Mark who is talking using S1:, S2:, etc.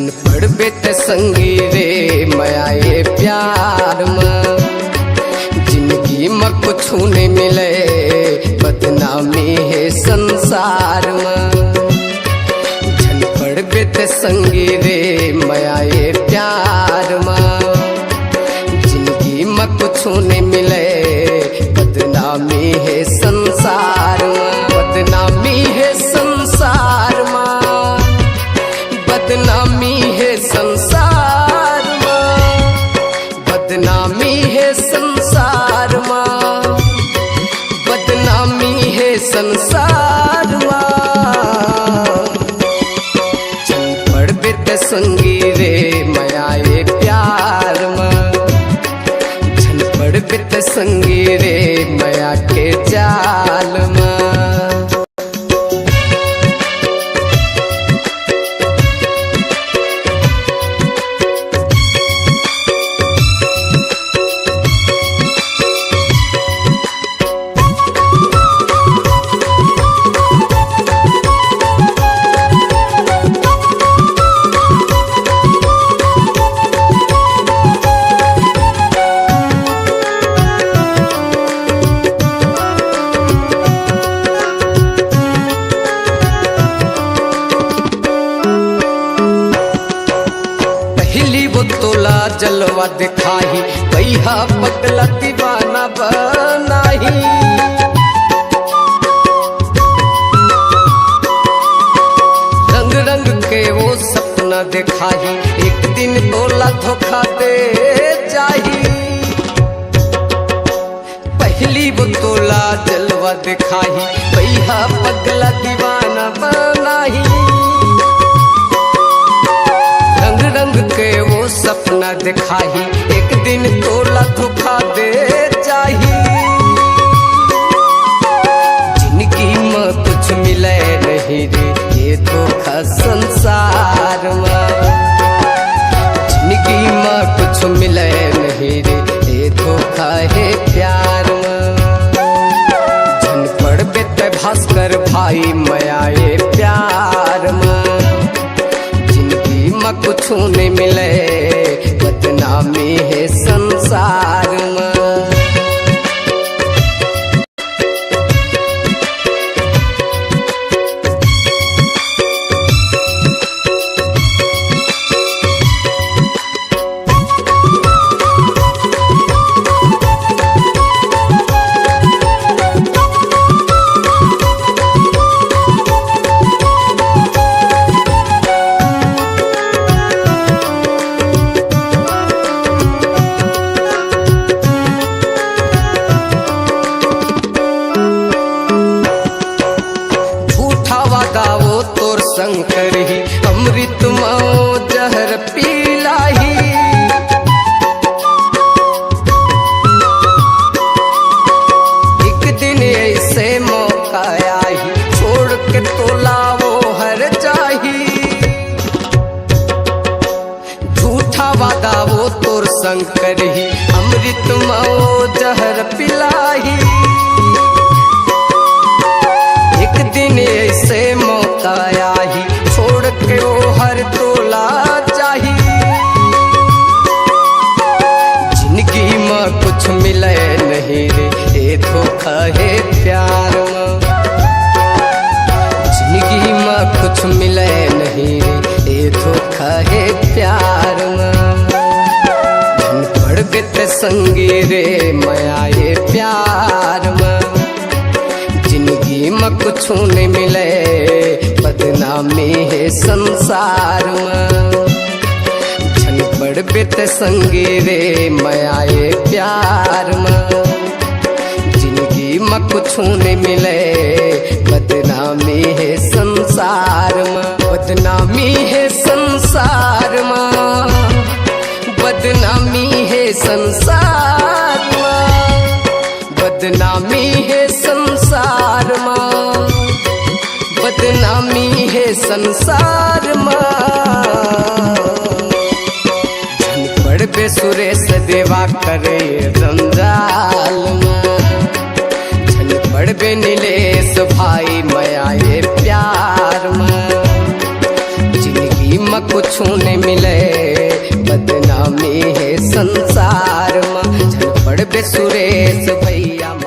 S1: झन पड़बे ते संगी रे मया ये प्यार में जिंदगी में कुछ नहीं मिले बदनामी है संसार में झन पड़बे ते संगी रे मया ये प्यार में जिंदगी में कुछ नहीं मिले बदनामी है संसार में बदनामी है संसार में बदनामी है संसार में बदनामी है संसार में बदनामी है संसार में चल पड़बे ते संगी रे मया ये प्यार में चल पड़बे ते संगी रे मया के जाल में तोला जलवा दिखाही भैया पगला दीवाना बनाही रंग रंग के वो सपना दिखाही एक दिन तोला धोखा दे जाही पहली वो तोला जलवा दिखाही भैया पगला दीवाना बनाही रंग के वो सपना दिखाही एक दिन तोला धोखा दे जाही जिंदगी में कुछ मिले नहीं रे ये धोखा संसार में जिंदगी में कुछ मिले नहीं रे ये धोखा है प्यार में झन पड़बे ते भास्कर भाई मया ये प्यार में कुछ नहीं मिले बदनामी है संसार में शंकर ही अमृत माओ जहर पीलाही एक दिन ऐसे मौका आई छोड़ के तोला वो हर जाही झूठा वादा वो तोर शंकर ही अमृत माओ जहर पिलाही एक दिन ऐसे मौका आई छोड़ के वो हर तोला चाही जिंदगी में कुछ मिले नहीं रे ये धोखा है प्यार में जिंदगी में कुछ मिले नहीं रे ये धोखा है प्यार में धन पड़बे ते संगी रे मया ये प्यार में जिंदगी में कुछ नहीं मिले बदनामी है संसार में झन पड़बे ते संगी रे मया ये प्यार में जिंदगी में कुछ नहीं मिले बदनामी है संसार में बदनामी है संसार में बदनामी है संसार में बदनामी है संसार में बदनामी है संसार में झन पड़बे सुरेश देवा करे जंजाल में झन पड़बे नीलेश भाई मया ये प्यार में जिंदगी में में कुछ नहीं मिले, बदनामी है संसार में। झन पड़बे सुरेश भैया।